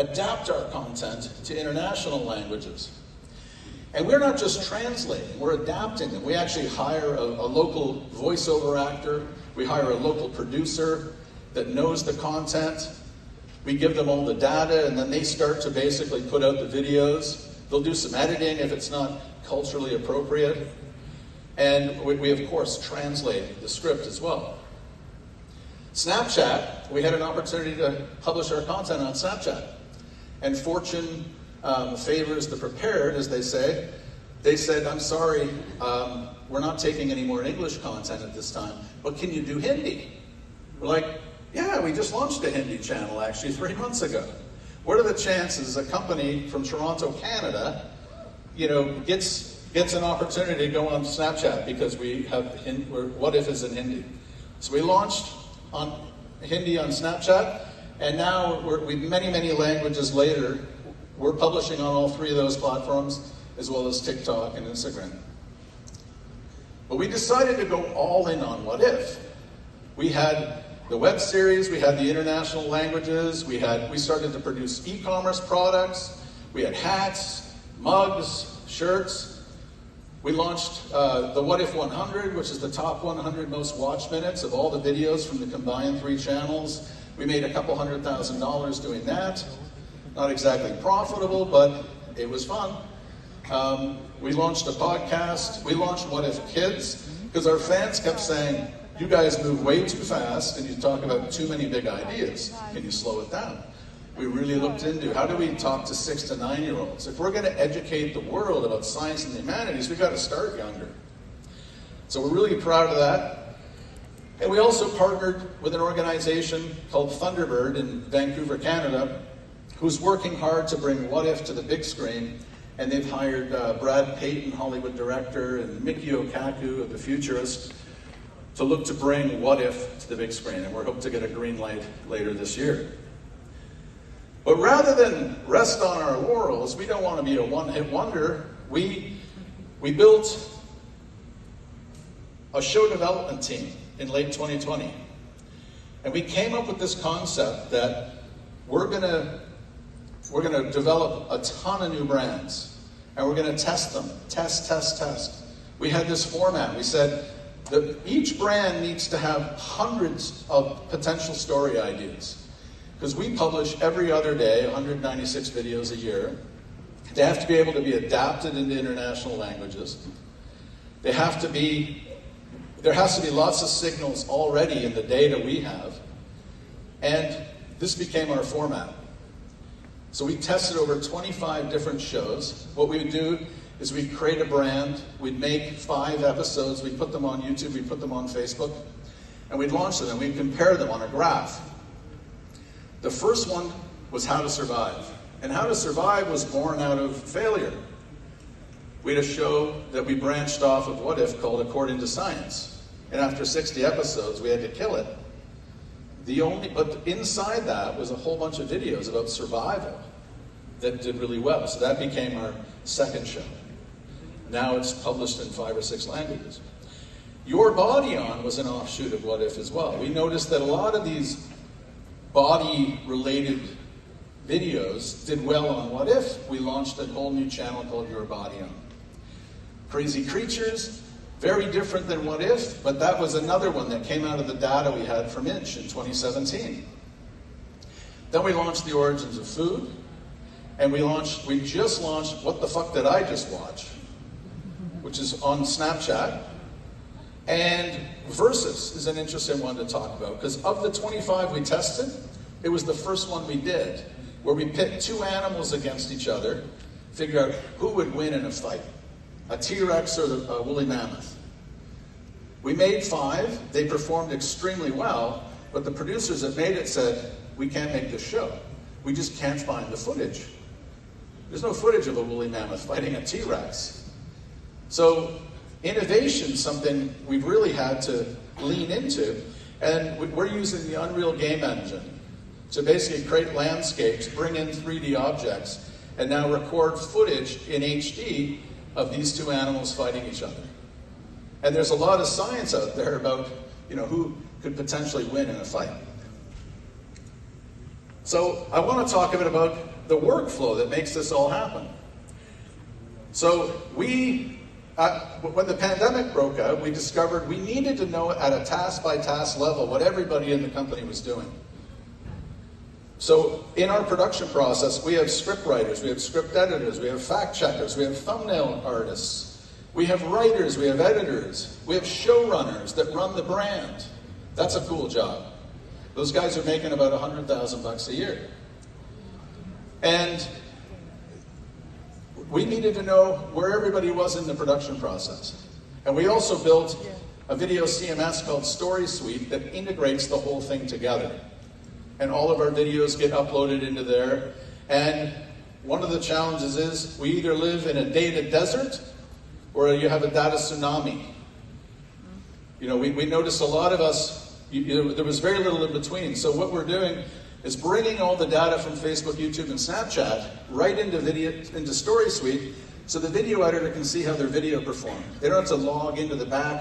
adapt our content to international languages. And we're not just translating, we're adapting them. We actually hire a local voiceover actor, we hire a local producer that knows the content. We give them all the data, and then they start to basically put out the videos. They'll do some editing if it's not culturally appropriate. And we of course translate the script as well. Snapchat, we had an opportunity to publish our content on Snapchat. And fortune favors the prepared, as they say. They said, I'm sorry, we're not taking any more English content at this time, but can you do Hindi? We're like, yeah, we just launched a Hindi channel actually 3 months ago. What are the chances a company from Toronto, Canada, gets an opportunity to go on Snapchat because we have What If is in Hindi? So we launched on Hindi on Snapchat, and now many languages later, we're publishing on all 3 of those platforms, as well as TikTok and Instagram. But we decided to go all in on What If. We had the web series, we had the international languages, we started to produce e-commerce products, we had hats, mugs, shirts. We launched the What If 100, which is the top 100 most watched minutes of all the videos from the combined 3 channels. We made a couple $100,000 doing that. Not exactly profitable, but it was fun. We launched a podcast. We launched What If Kids, because our fans kept saying, you guys move way too fast and you talk about too many big ideas. Can you slow it down? We really looked into how do we talk to 6 to 9-year-olds. If we're going to educate the world about science and the humanities, we've got to start younger. So we're really proud of that. And we also partnered with an organization called Thunderbird in Vancouver, Canada, who's working hard to bring What If to the big screen. And they've hired Brad Payton, Hollywood director, and Mikio Kaku of The Futurist, to look to bring What If to the big screen, and we're hoping to get a green light later this year. But rather than rest on our laurels, we don't want to be a one-hit wonder. We built a show development team in late 2020. And we came up with this concept that we're going to develop a ton of new brands, and we're going to test them. Test. We had this format. We said, each brand needs to have hundreds of potential story ideas, because we publish every other day 196 videos a year. They have to be able to be adapted into international languages. There has to be lots of signals already in the data we have, and this became our format. So we tested over 25 different shows. What we would do is we'd create a brand, we'd make 5 episodes, we'd put them on YouTube, we'd put them on Facebook, and we'd launch them, and we'd compare them on a graph. The first one was How to Survive. And How to Survive was born out of failure. We had a show that we branched off of What If called According to Science. And after 60 episodes, we had to kill it. But inside that was a whole bunch of videos about survival that did really well. So that became our second show. Now it's published in 5 or 6 languages. Your Body On was an offshoot of What If as well. We noticed that a lot of these body-related videos did well on What If. We launched a whole new channel called Your Body On. Crazy Creatures, very different than What If, but that was another one that came out of the data we had from Inch in 2017. Then we launched The Origins of Food, and we just launched What the Fuck Did I Just Watch, which is on Snapchat. And Versus is an interesting one to talk about, because of the 25 we tested, it was the first one we did, where we pit 2 animals against each other, figure out who would win in a fight, a T-Rex or a woolly mammoth. We made 5, they performed extremely well, but the producers that made it said, we can't make this show. We just can't find the footage. There's no footage of a woolly mammoth fighting a T-Rex. So innovation is something we've really had to lean into, and we're using the Unreal Game Engine to basically create landscapes, bring in 3D objects, and now record footage in HD of these 2 animals fighting each other. And there's a lot of science out there about, who could potentially win in a fight. So I want to talk a bit about the workflow that makes this all happen. So when the pandemic broke out, we discovered we needed to know at a task-by-task level what everybody in the company was doing. So in our production process, we have script writers, we have script editors, we have fact checkers, we have thumbnail artists, we have writers, we have editors, we have showrunners that run the brand. That's a cool job. Those guys are making about $100,000 a year. And we needed to know where everybody was in the production process. And we also built a video CMS called Story Suite that integrates the whole thing together. And all of our videos get uploaded into there. And one of the challenges is we either live in a data desert or you have a data tsunami. You know, we noticed a lot of us, there was very little in between. So what we're doing is bringing all the data from Facebook, YouTube, and Snapchat right into Story Suite so the video editor can see how their video performed. They don't have to log into the back